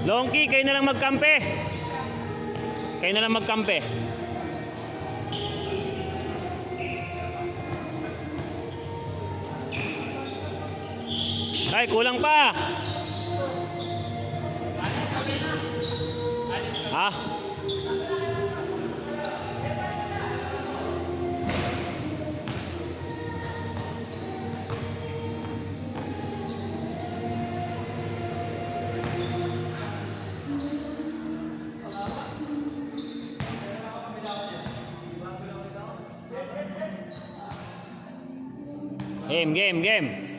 Longki, kayo na lang magkampe. Kayo na lang magkampe. Ay, kulang pa. Ha? Game.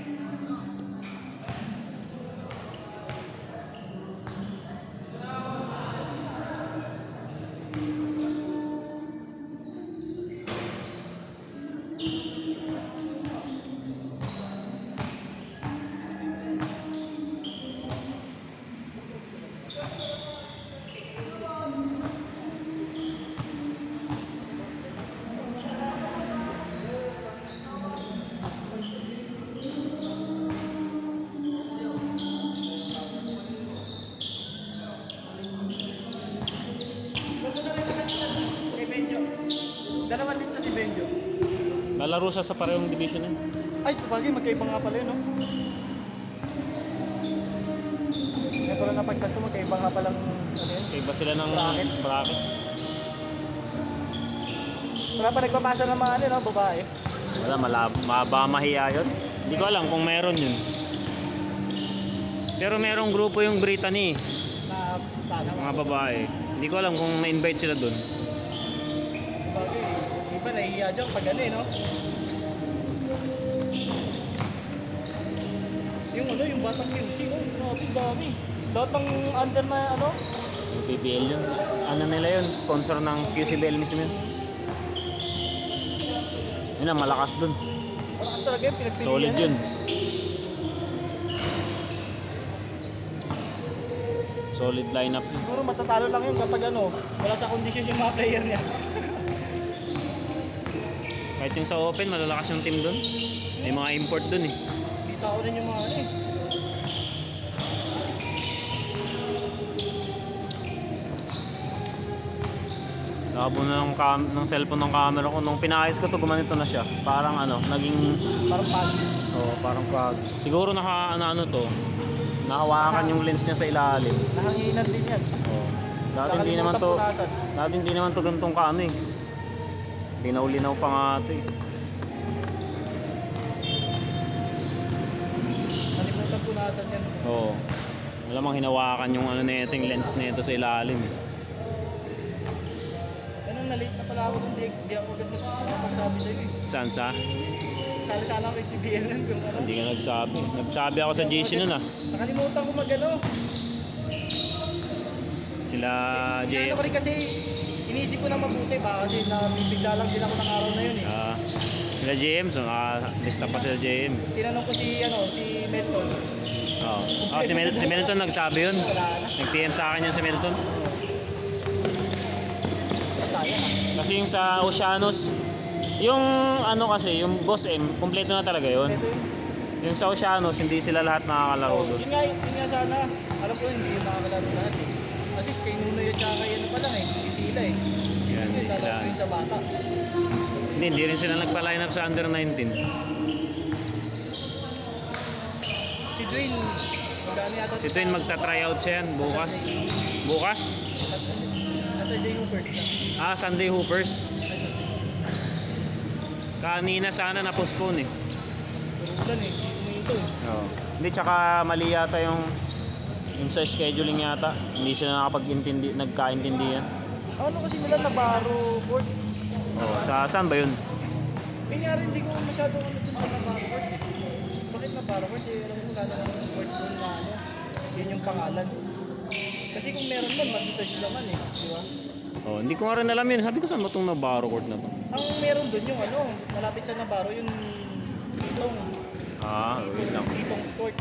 Dalawang list na si Benjo. Lalaro siya sa parehong division yan. Ay, sabagay, magkaiba nga pala yun, no? Kaya pala napagtanto, magkaiba nga palang, ano yun? Iba sila ng bracket. Wala pa nagpapasa ng mga ano, no? Babae. Wala, mahiya yun. Hindi ko alam kung meron yun. Pero merong grupo yung Brittany, Na, paano? mga babae. Hindi ko alam kung na-invite sila dun. Sabagay, iba nahihiya dyan pag ano, no? Yung ano, yung batang QC, oh, grabe, dami. Lahat ng under na, ano? Yung PBL yun. Ano nila yun? Sponsor ng QCBL mismo yun. Yun ang malakas dun. Malakas talaga yun, pinagpilihan. Solid yun. Solid lineup yun. Siguro matatalo lang yun kapag ano, wala sa kondisyon yung mga player niya. Kahit yung sa open, malalakas yung team dun. May mga import dun eh. Kita ko rin yung mga ano eh. Nakabo na ng cellphone ng camera ko. Nung pinaayos ko to, gumanito na siya. Parang ano, naging... Parang pag. Oh, parang pag... Siguro ano to. Nahawakan yung lens niya sa ilalim. Nahanginan din yan. Oh. Dati hindi naman to gantong kaano eh. Linaw-linaw pa nga ito eh. Nalimutan punasan yan. Oo. Malamang hinawakan yung ano na ito, yung lens na ito sa ilalim eh. Ganun, na-late na pala ako kung di ako agad nagpagsabi sa'yo eh. Saan sa? Sali sana ako kay CBL nun kung ano. Hindi ka nagsabi. Nagsabi ako sa GC nun ah. Nakalimutan ko mag-ano. Sila Ano JM. ko rin kasi, inisip ko na mabuti ba kasi nabibigla lang din ako ng araw na yun eh. Sila JM, so lista pa sila JM. Tinanong ko si Melton. Oo. Si Melton nagsabi yun. Wala na. Nag-PM sa akin yan si Melton. Sayang ah. Kasi yung sa Oceanos, yung ano kasi, yung Boss M, kompleto na talaga yun. Ito yun. Yung sa Oceanos, hindi sila lahat nakakalaro Oh, doon. yun nga sana. Alam ko hindi yung makakalaro lahat eh. Kasi kay Nunoy at saka ano pa lang eh. Hindi sila eh. Yan, hindi sila. Tatawin sa bata. Hindi rin sila nagpa-line up sa under 19. Si Dwayne, magkano yata? Si Twin magta-tryout siya yan bukas. Bukas? Saturday Hoopers na. Sunday Hoopers. Kanina sana na-postpone eh. Turulan eh. Ito eh. Oo. Hindi, tsaka mali yata yung sa scheduling yata. Hindi sila nagkaintindihan. Ano kasi nila na baro board? Oo. Saan ba yun? Kaya rin hindi ko masyado ano dun sa baro board eh. Bakit na baro board eh? Alam mo wala naman board doon na ano. Yun yung pangalan. Kasi kung meron man, mag-search naman eh. Di ba? Oh, hindi ko nga rin alam yun. Sabi ko saan ba itong Navarro court na to? Ang meron doon yung ano, malapit sa Navarro, yung Titong. Wait lang. Titong Sport.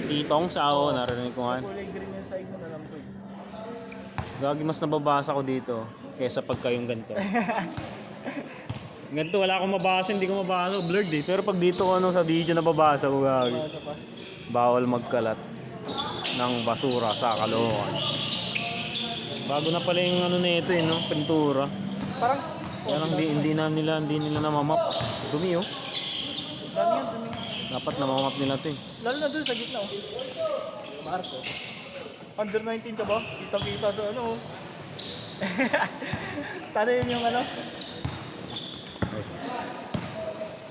Titong sa ako, narinig ko nga. Kulay green yung side mo, alam ko eh. Gagi, mas nababasa ko dito kaysa pagka yung ganito. Ganito, wala akong mabasa, hindi ko mabasa. Blurred eh. Pero pag dito ano sa video nababasa ko, gagi. Basa pa. Bawal magkalat. ng basura sa Caloocan. Bago na pala yung ano nito no? Pintura. Parang, Kaya lang hindi nila namamap. Dumi oh. dami yan, dami. Dapat namamap nila 'to eh. Lalo na dun sa gitna, oh. Marco. Under 19 ka ba? Kitang-kita sa ano, oh. Sana yun yung ano?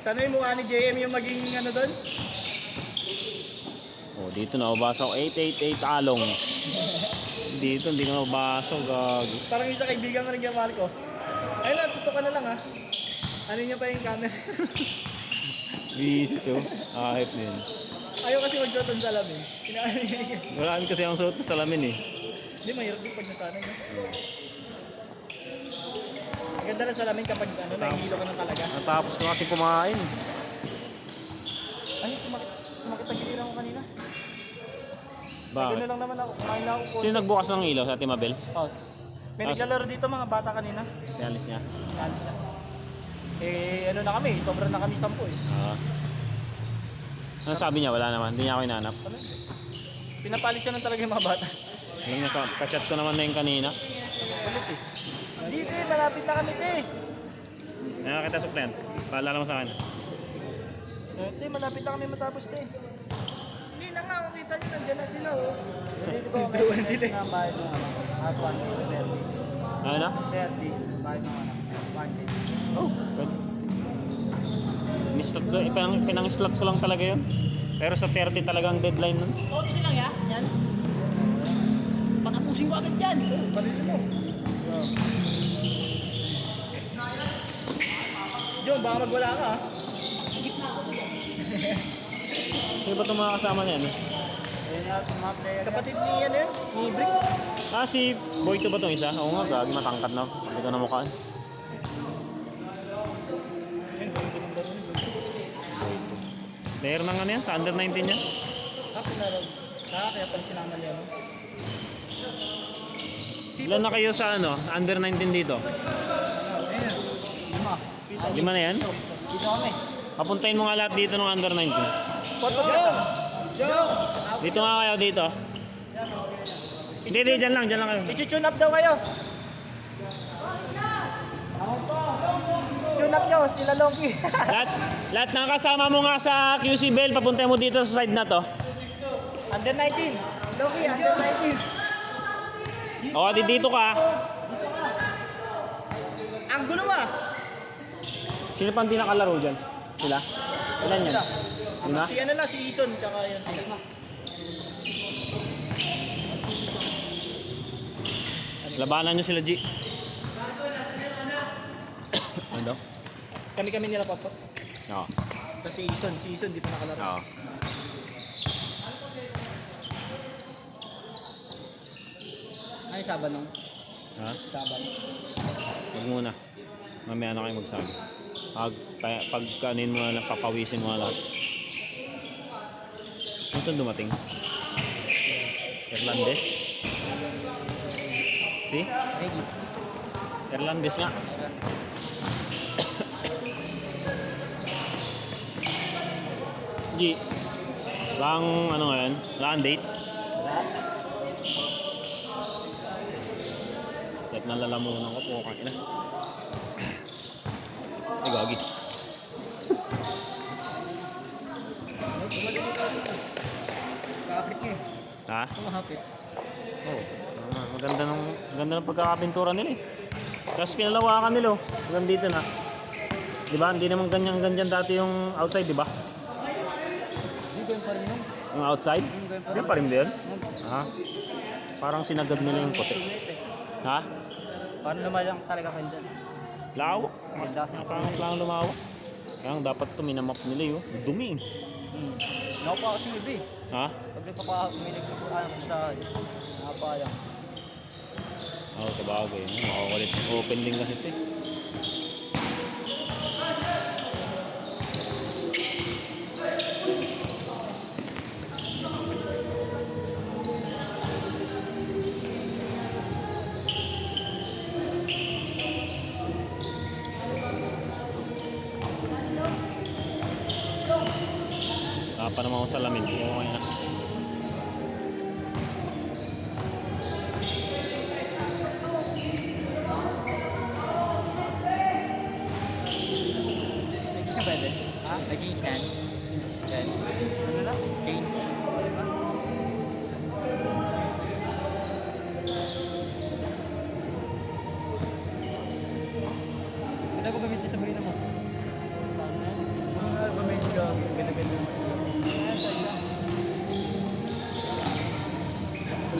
Sana yung mukha ni JM yung maging ano doon? Oh, dito na mabasa ko 888 Along. Dito hindi na mabasa, gagi. Parang isa kaibigan ko rin yung Marco. Ayun na, tutok ka na lang, ha? Ano niya pa yung camera? Busy to. Ahit din. Ayaw kasi magsuot ng salamin. Kinaano niya. Marami kasi ang suot na salamin eh. Hindi, mahirap din pag nasanay, no? Ang ganda ng salamin kapag ano, nahihilo ka ng talaga. Natapos ko kasi kumain. Ay, sumakit ang giliran ko kanina. Bakit? Gano'n lang naman ako. Kumain na ako. Sino nagbukas ng ilaw sa Ate Mabel? Oh. May naglalaro dito mga bata kanina. Pialis niya. Yan siya. Eh, ano na kami, sobrang na kami 10 eh. Ano sabi niya? Wala naman. Hindi niya ako inanap. Ano? Pinapalis siya ng talaga yung mga bata. Alam niya, kachat ko naman na yung kanina. Ulit eh. Dito eh, malapit na kami eh. Kaya kita supplent. Paalala mo sa akin. Ito malapit na kami matapos na eh. Hindi na nga, kung kita nyo, nandiyan na sila oh. Hindi ko kayo na bahay ng ano, at 1 day sa 30. Ano na? 30, bahay ng ano, 1 day. Oh, pwede. Pinang-slot ko lang talaga yun. Pero sa 30 talagang deadline nun. Oo, kasi lang ya, yan. Patapusin ko agad yan. Oo, palito mo. John, baka magwala ka ha. Gitna ako doon. Sino ba itong mga kasama niya? No? Kapatid ni yan eh, ni Bricks. Ah, si Boyto ba itong isa? Oo nga, gagi matangkad na. Hindi ko na mukhaan. Player ng ano yan? Sa under 19 yan? Pinarag. Kaya pala sinama niya no? Ilan na kayo sa ano? Under 19 dito? Ayun. 5. 5 na yan? Dito kami. Papuntahin mo nga lahat dito ng under 19. Joe! Dito nga kayo dito. Hindi, dyan lang kayo. I-tune up daw kayo. Tune up nyo, sila Loki. lahat ng kasama mo nga sa QC Bell, papuntahin mo dito sa side na to. Under 19. Loki, under 19. O, dito ka. Ang gulo mo ah. Sino pang di nakalaro dyan? Sila? Ilan yan? Lima? Si ano lang, si Ison, tsaka yan sila. Labanan nyo sila, G. Ano daw? Kami nila papa. Oo. Tapos si Ison di pa nakalaro. Oo. Ay, Saban nung. Ha? Saban. Huwag muna. Mamaya na kayo magsabi. Pag kanin mo na, papawisin mo na lahat. Ano itong dumating? Irlandes? See? Ready. Irlandes nga. G. Lang ano ngayon? Lang date? Kahit nalalamunan ko po kang ina. Ay, gagi. Kapit niya eh. Ha? Kumahapit. Oo. Maganda ng pagkakapintura nila eh. Tapos pinalawakan nila oh. Hanggang dito na. Di ba? Hindi naman ganyan dati yung outside, di ba? Hindi ko yung pa rin yun. Yung outside? Hindi pa rin ba yun? Ha? Parang sinagad nila yung puti. Ha? Paano naman lang talaga kayo dyan? Lawak. Mas lang lumawak. Kaya dapat ito minamap nila yun. Dumi eh. Nakapa kasi iba eh. Ha? Pag may nagpapaano sa nakapayang. Oo, sa bagay. Makakulit. Open din kasi ito eh. Pa naman ako sa lamin. Okay na.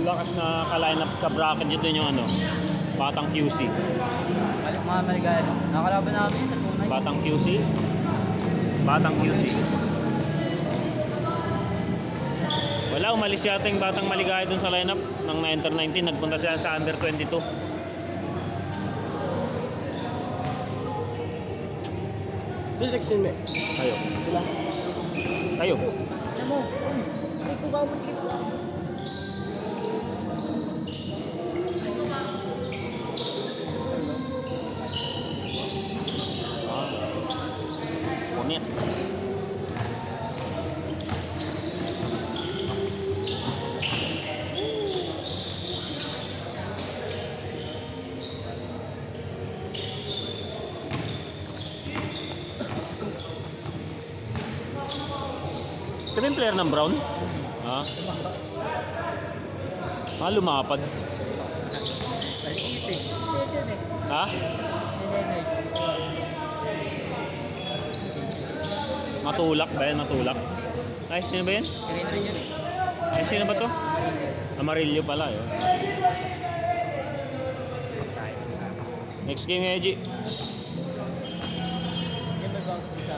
lakas na ka-lineup ka-bracket nyo dun yung ano, Batang QC. Mga maligaya, no? Nakalaban namin sa tunay. Batang QC? Batang QC. Wala, umalis yata yung Batang Maligaya dun sa lineup ng Enter 19. Nagpunta siya sa Under 22. Selection me. Kayo. Sila. Kayo. Ano mo? Ay, kung ba mo sige ko. Punit. Ito yung player ng Brown? Ha? Lumapad. Ha? Matulak ba yan? Matulak? Ay, sino ba yan? Sirena rin yun eh. Ay, sino ba to? Amarillo pala yun. Next game, Eji. Yan ba ba ako sa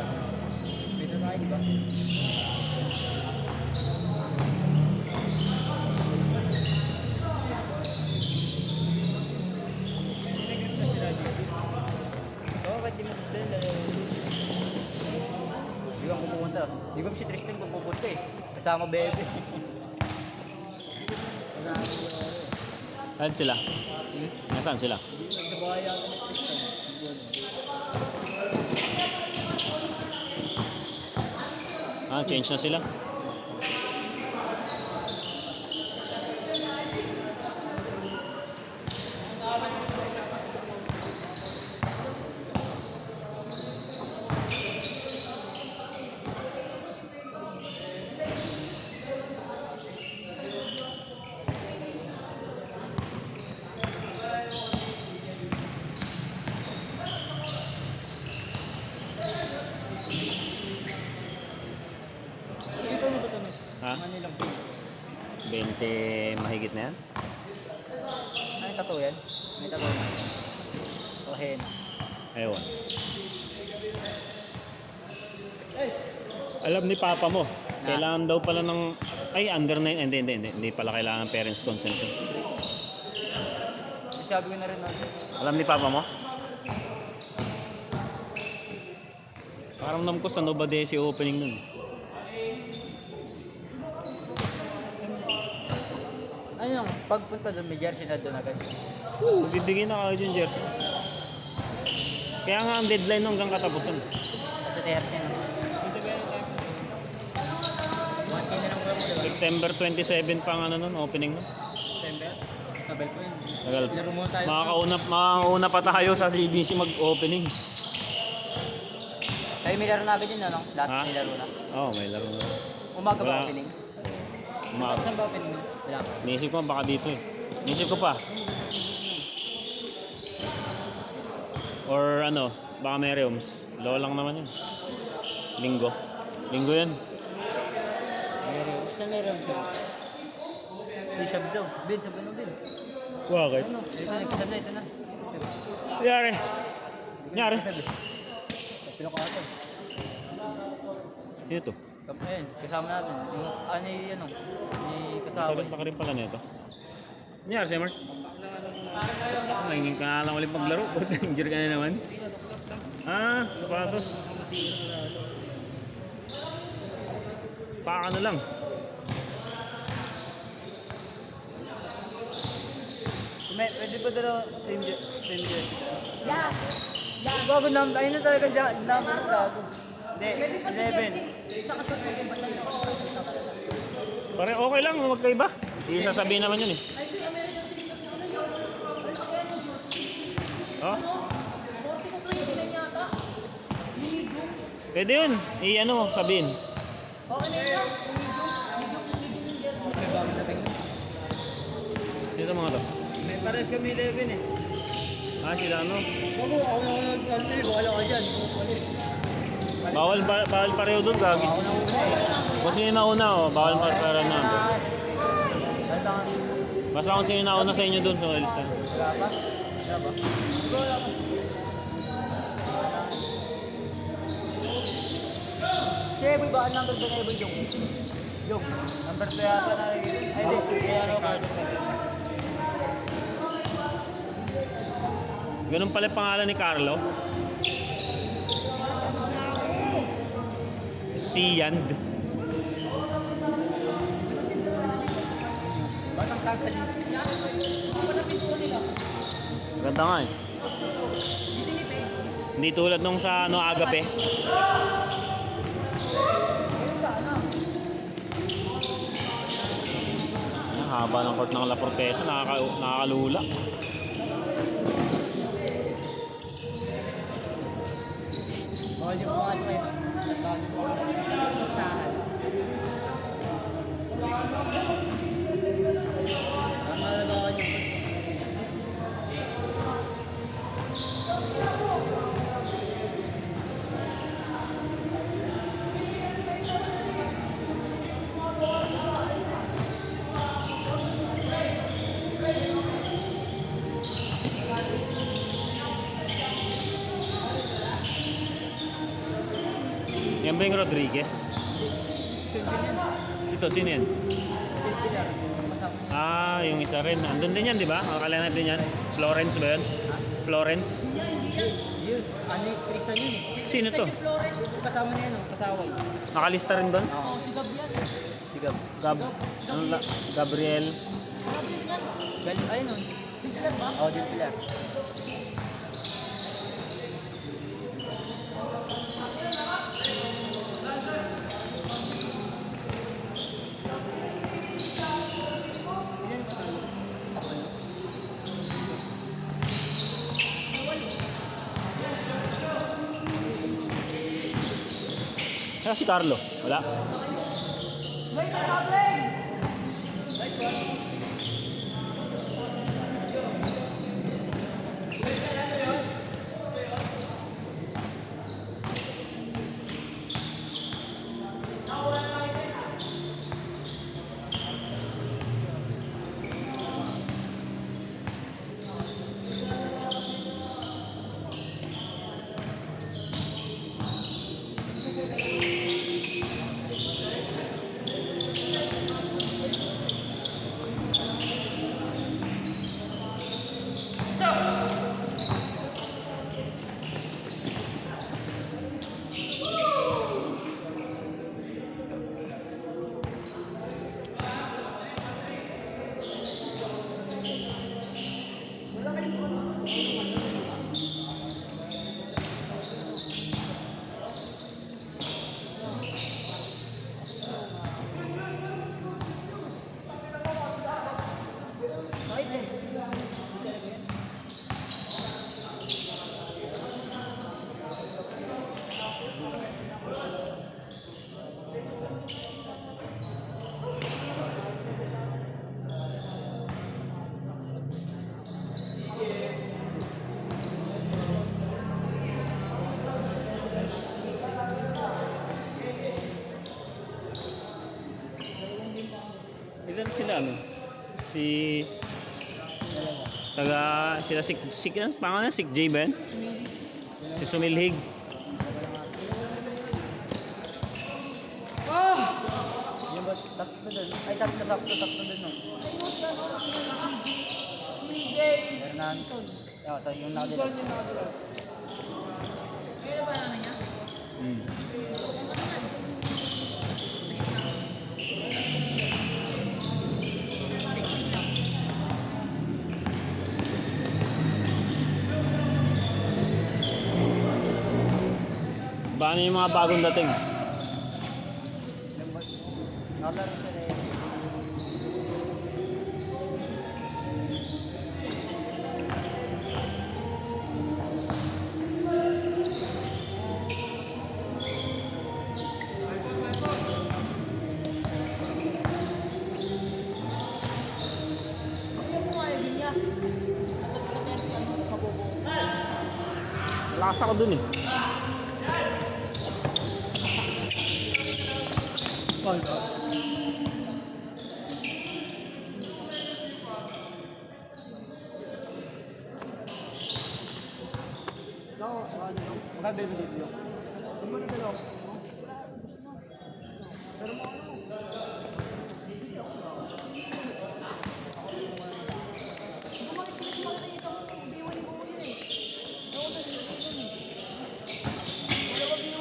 Pito tayo, di ba? Oo, ba't di mo gusto yun? Di ba pupunta? Di ba si Tristan pupunta eh? Kasama bebe. Saan sila? Nasaan sila? Nagkabaya ako ni Tristan. Change na sila. Dito mo ba ito? Ha? Manilang pin. 20 mahigit na yan? May tattoo yan? May tattoo na. O henna. Ewan. Alam ni Papa mo, kailangan daw pala ng... Ay, under 9. Hindi pala kailangan ng parents' consent. Sabi ko na rin natin. Alam ni Papa mo? Parang nam ko sa Novadesi opening nun. Ano yung pagpunta doon may jersey na doon agad? Bibigyan na kayo yung jersey. Kaya nga ang deadline hanggang katapusan. Sa 30 no? 1K na lang ba mo diba? September 27 pa ang ano nun, opening nun. September? Tabel ko yun. Tagal. Laro muna tayo. Makakauna pa tayo sa CBC mag-opening. Ay, may laro na agad yun, ano? Lahat Ha? may laro na. Oo, may laro na. Umaga ba Wala. opening? Umaga. Saan ba opening? Wala pa. Niisip ko baka dito eh. Niisip ko pa. Or ano, baka may realms. Low lang naman yun. Linggo. Linggo yun. Saan may laro siya? May sab daw. Bin, sabi no, Bin. Bakit? Ano? Ito na, nagkasab na, ito na. Yari. Yari. Pinakato. Sino to? Ayun, kasama natin. Yung, ano yung, ano? May kasama. Tagal pa ka rin pala nito. Nangyari siya, Mark? Nangingin ka nga lang ulit maglaro. Injure ka na naman. Sapatos. Paka na lang. Pwede ba dala same jersey? Yeah. Bago number, ayun na talaga number na bago. Hindi, 11. Pare okay lang, magkaiba. Hindi sasabihin naman yun eh. Oh? Pwede yun. I-ano mo, sabihin. May bago na tingnan. Dito mga to. May pares kami 11 eh. Sila ano? Bago, ako na nag-cancel, wala ka dyan. Bawal pareho doon, gagi. Ako na una eh. Kung sino na una, bawal pareho na. Tangan. Basta kung sino nauna sa inyo dun sa lista. Wala pa? Wala ba? Wala pa. Si Eboy ba? Ang number ba na Eboy yung? Yung? Number 2 yata na rin. Ay, di. Kaya ano card na rin. Ganun pala yung pangalan ni Carlo. Siyand. Batang kanta dito. Ganda nga eh. Hindi tulad nung sa ano, Agape. Ang haba ng court ng La Forteza, nakakalula. Bawal yung mga kayo. Listahan. Tama na bawal yung Yan ba yung Rodriguez? Ito, sino yan? Ah, yung isa rin. Andun din yan, di ba? Akala natin yan. Florence ba yun? Florence? Yun. Ano yung Tristan yun eh. Sino to? Kasama niya yun, kasaway. Nakalista rin doon? Oo. Si Gab yan. Si Gab. Gabriel. Ayun o. Dipilar ba? Oo, Dipilar. Saka si Carlo. Wala. Ilan sila ano? Si sila ano pangalan Sik J Ben? Si Sumilhig. Yung ba, tatlo doon. Ay, sakto doon no. Fernando. Yung nakadila. Paano yung mga bagong dating? Nakalaro sila eh. Lakas ako dun eh. Grabe video. Ano mo na dalaw?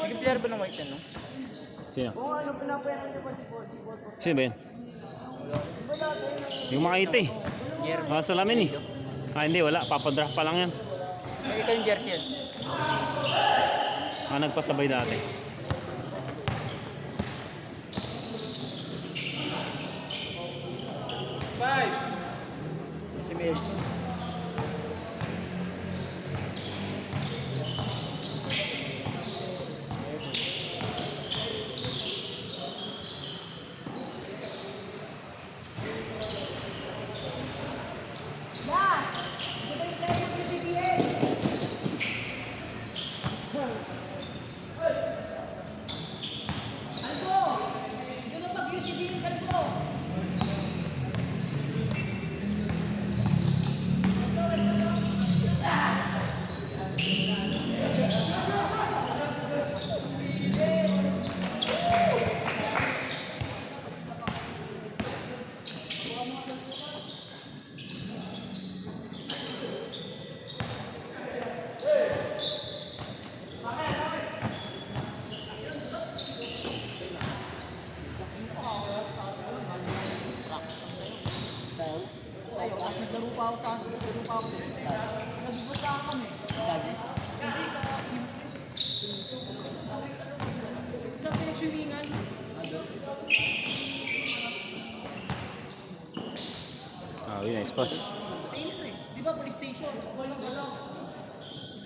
Nag-player ba ng white yan, no? Sino? Oo, ano, pinapayaran niya ba si Pochi? Sino ba yun? Yung makita eh. Mga salamin eh. Ah, hindi, wala. Papadraft pa lang yan. Ito yung jersey yan. Ah, nagpasabay dati. Si Mel. Sa'yo, tapos naglaro pa ako sa naglaro pa ako. Nagbibasa kami. Hindi sa pinag-swimingan. Ah, yun, nice pass. Sa Intres. Di ba police station? Walang alam.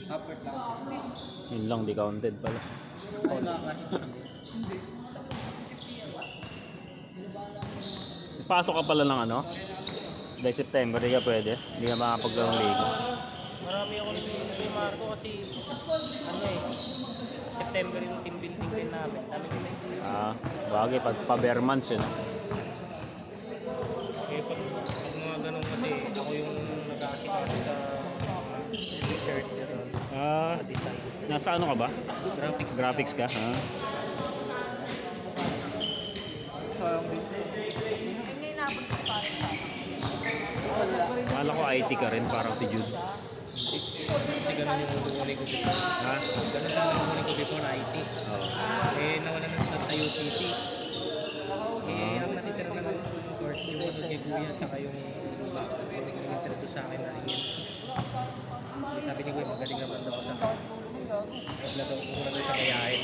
Upward lang. Yun lang, di counted pala. Oo na, kasi. Pasok ka pala ng ano? Dahil September, di ka pwede. Hindi ka makapaglarong ligo. Marami ako nung kay Marco kasi ano eh, September yung team building din namin. Dami din Ah, bagay, pag pa-bare months yun. eh, pag mga ganun kasi ako yung nag-aasikaso sa t-shirt gano'n, Ah, design. nasa ano ka ba? Graphics. Graphics ka, ha? Hindi napunta sa parang sa akin. Akala ko IT ka rin, parang si Jude. Kasi ganun yung huli ko before. Ha? Ganun lang yung huli ko before IT. Oo. Eh, nawala na sa UCC. Eh, ang natitira na lang yung course yung ano kay Kuya saka yung nag-introduce sa akin na EMC. Sabi ni Kuya, magaling naman daw sa naglaro ko na daw sa kayahin.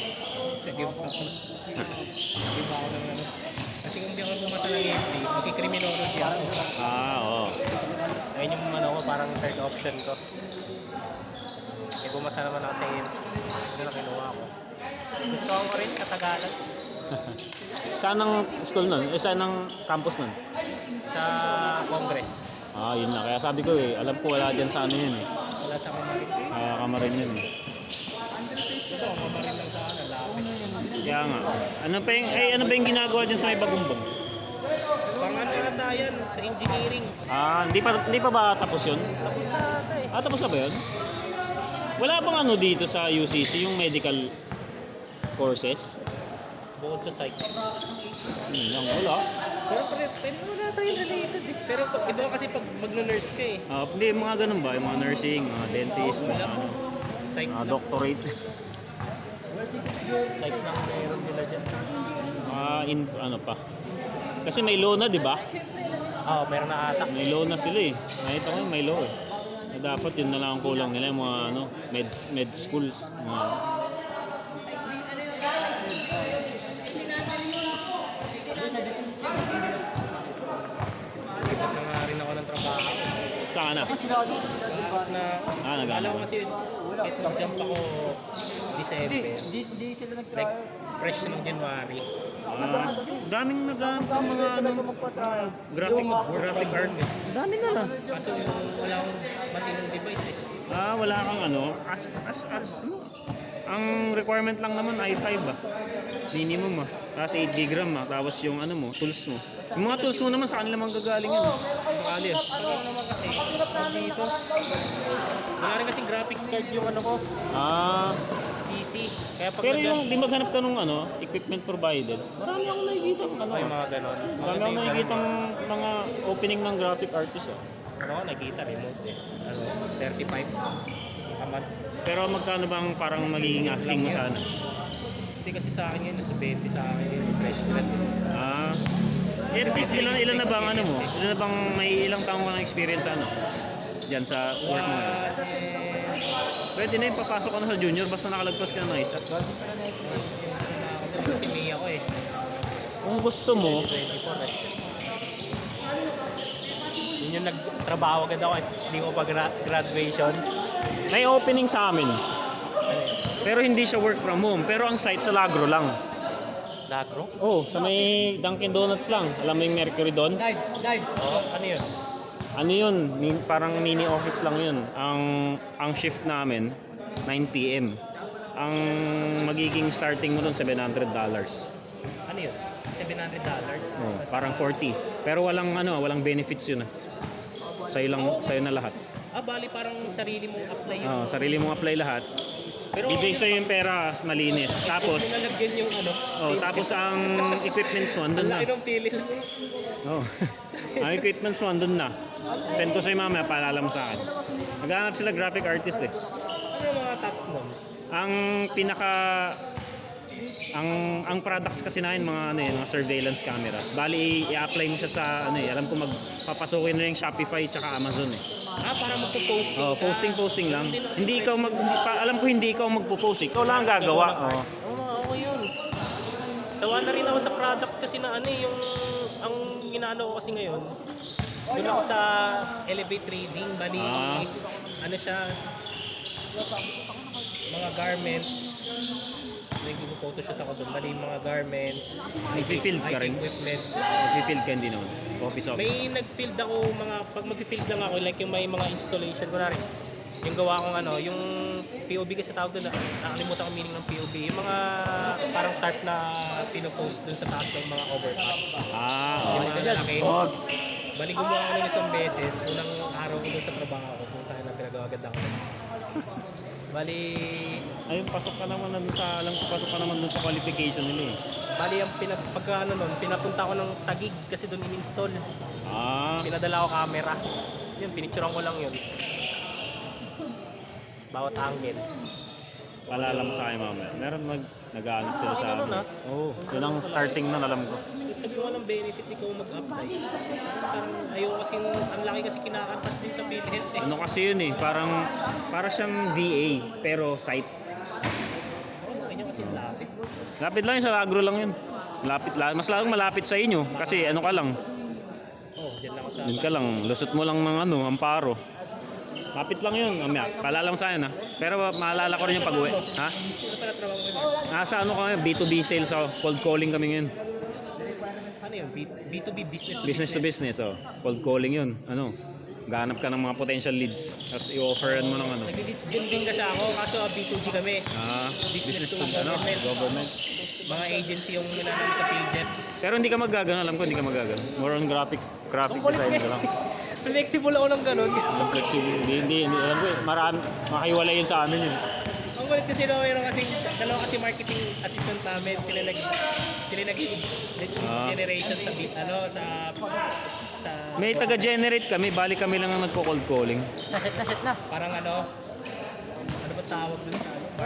Nag-give up ako. Nag-give ako ng ano. Kasi kung di ako pumata ng EMC, magkikriminology ako. Ah, oo. Ayun yung ano ko, parang third option ko. Eh, bumasa naman ako sa EMC. Ito na kinuha ko. Gusto ko rin, katagalan. Saan ang school nun? Eh, saan ang campus nun? Sa Congress. Ah, yun na. Kaya sabi ko eh, alam ko wala dyan sa ano yun eh. Wala sa Kamarin. Kaya kamarin yun eh. Ito, Kamarin lang sa ano, lapit. Kaya nga. Ano ba yung ginagawa dyan sa may Bagumbang? Pang ano ata yan, sa engineering. Ah, hindi pa ba tapos yun? Tapos na ata eh. Ah, tapos na ba yun? Wala bang ano dito sa UCC, yung medical courses? Bukod sa psych. Lang, wala. Pero wala tayong related eh. Pero iba kasi pag magno-nurse ka eh. Ah, hindi, mga ganun ba? Yung mga nursing, mga dentist, mga ano, Psych mga lang. doctorate. Psych lang meron sila dyan. Ah, ano pa. Kasi may law na, di ba? Oo, meron na ata. May law na sila eh. Nakita ko yun, may law eh. Na dapat yun na lang ang kulang nila, yung mga ano, med schools. Mga, Lipat na nga rin ako ng trabaho. saan na? Bakit na, Ah, nag-ano alam ko ka? kasi, kahit mag-jump ako December, Hindi sila like, fresh ng January. Ah, daming naghahanap ng mga ano, Graphic art eh. dami na lang. Kaso wala akong matinong device eh. Ah, wala kang ano, ano? Ang requirement lang naman i5 ah. Minimum ah. Tapos 8 GB RAM ah. Tapos yung ano mo, tools mo. Yung mga tools mo naman sa kanila manggagaling yan. Sakali ah. Ano naman kasi, dito, wala rin kasing graphics card yung ano ko. Ah, Kaya pag Pero yung di maghanap ka nung ano, equipment provided, marami akong nakikita ano. may mga ganon. Marami akong nakikita mga opening ng graphic artist. Oh. Ano ko nakita remote eh. Ano, 35 a month. Pero magkano bang parang magiging asking mo sana? Hindi kasi sa akin yun, nasa 20 sa akin yun, fresh grad. Ah. Eh, at least ilan na bang ano mo? Ilan na bang may ilang taong ka ng experience sa ano? Diyan sa work mo ngayon. Pwede na yung papasok ka na sa junior basta nakalagpas ka na ng isa. Kasi Mia ko eh. Kung gusto mo, 24 eh. Yun yung nagtrabaho agad ako eh. Hindi ko pa graduation. may opening sa amin. Pero hindi siya work from home. Pero ang site sa Lagro lang. Lagro? Oh, sa may Dunkin Donuts lang. Alam mo yung Mercury doon? Dive. Oo, ano yun? Ano yun? Parang mini office lang yun. Ang shift namin, 9 p.m. Ang magiging starting mo doon, $700. Ano yun? $700? Oh, parang 40. Pero walang benefits yun. Sa'yo na lahat. Bali parang sarili mong apply yun. Oh, sarili mong apply lahat. Pero Bibigay sa'yo yung pera, malinis. Tapos, nalagyan yung ano. tapos ang equipments mo, andun na. Laki ng pili. Oh. Ang equipments mo, andun na. Send ko sa'yo mamaya, paalala mo sa akin. Naghahanap sila graphic artist eh. Ano yung mga task mo? Ang ang products kasi namin mga surveillance cameras. Bali i-apply mo siya sa alam ko magpapasukin na yung Shopify tsaka Amazon eh. Para magpo-posting Oh, posting lang. Alam ko hindi ikaw magpo-post. Ikaw lang ang gagawa. Oh. Oo, yun. Sawa na rin ako sa products kasi na yung ang inaano ko kasi ngayon. Doon ako sa Elevate Trading, bali ano siya, mga garments. Nag-photoshoot ako doon, bali mga garments, Nag-field ka rin? equipments. Nag-field ka hindi naman. Office. May nag-field ako pag mag-field lang ako, like yung may mga installation ko na rin. Yung gawa kong yung POB kasi tawag doon, nakalimutan ko meaning ng POB. Yung mga parang tarp na pinopost doon sa taas ng mga overpass. Yung mga lalaki. Bali gumawa ko nun isang beses, unang araw ko doon sa trabaho ko, kung tayo na pinagawa agad ako. Bali, Ayun, pasok ka naman dun sa qualification nila eh. ang pinapunta ko ng Tagig kasi doon in-install. Pinadala ko camera. Yun, pinicturean ko lang yun. Bawat angle. Paalala mo sa akin mamaya. Meron nag-aanap sila sa Ganun, amin. Oo, yun ang starting nun, alam ko. Sabi ko ng benefit ikaw mag-apply. Parang ayaw kasi, ang laki kasi kinakantas din sa PhilHealth eh. Ano kasi yun eh, para siyang VA, pero site. Kanya kasi lapit. Lapit lang yun, sa Agro lang yun. Mas lalong malapit sa inyo, kasi ano ka lang, Diyan lang ako sa... yun ka lang, lusot mo lang ng Amparo. Lapit lang yun, mamaya. Paalala mo sa akin ha. Pero maalala ko rin yung pag-uwi. Ha? Ano pala trabaho ko yun? Nasa kami, B2B sales, cold calling kami ngayon. Ano yun? B2B Business to business, cold calling yun. Gahanap ka ng mga potential leads. Tapos i-offeran mo ng Nag-leads din kasi ako, kaso B2G kami. business to government. government. Mga agency yung minanam sa PhilDeps. Pero hindi ka magagano, alam ko hindi ka magagano. More on graphic design ka lang. Flexible ako ng ganun. Ang flexible. Hindi. Alam ko makahiwalay yun sa amin yun. Ang kulit kasi meron kasi dalawa kasi marketing assistant namin. Sila nag-leads generation sa sa May taga-generate kami, bali kami lang ang nagko-cold calling. Naset na. parang ano ba tawag dun sa